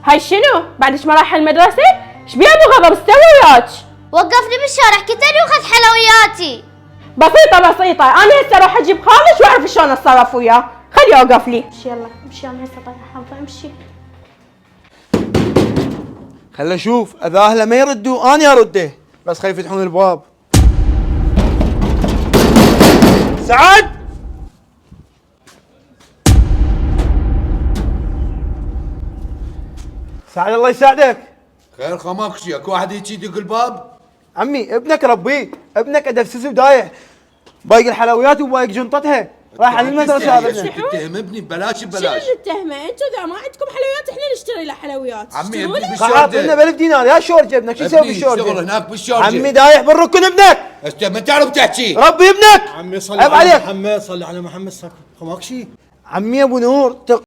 هاي شنو؟ بعدش ما رايح المدرسة؟ ايش بيها ابو غضب استوى وياك؟ وقفني بالشارع كتر وخذ حلوياتي. بسيطة انا هسه اروح اجيب خالش واعرف شلون اتصرف وياه، خليه يوقف لي. امشي يلا امشي انا هسه طايحة حظة امشي. خلنا نشوف اذا اهله ما يردوا انا ارده، بس خلي يفتحون الباب. سعد سعد الله يساعدك. خير خماكشي، اكو واحد يجي يدق الباب؟ عمي ابنك ربيه، ابنك ادفسس ودايع، بايق الحلويات وبايق جنطتها، رايح على المدرسه هذا ابنك. تتهم ابني ببلاش شنو ببلاش. اللي تتهمه؟ انتوا اذا ما عندكم حلويات احنا نشتري له حلويات. عمي اشتروا ابني له؟ حاط لنا ب1000 دينار يا شورجه ابنك، شو يسوي ابني يشتغل بالشورجه؟ هناك بالشارجه. عمي دايح بالركن ابنك، انت ما تعرف تحكي. ربي ابنك. عمي صل عيب على عليك. محمد، صل على محمد، خماكشي. عمي ابو نور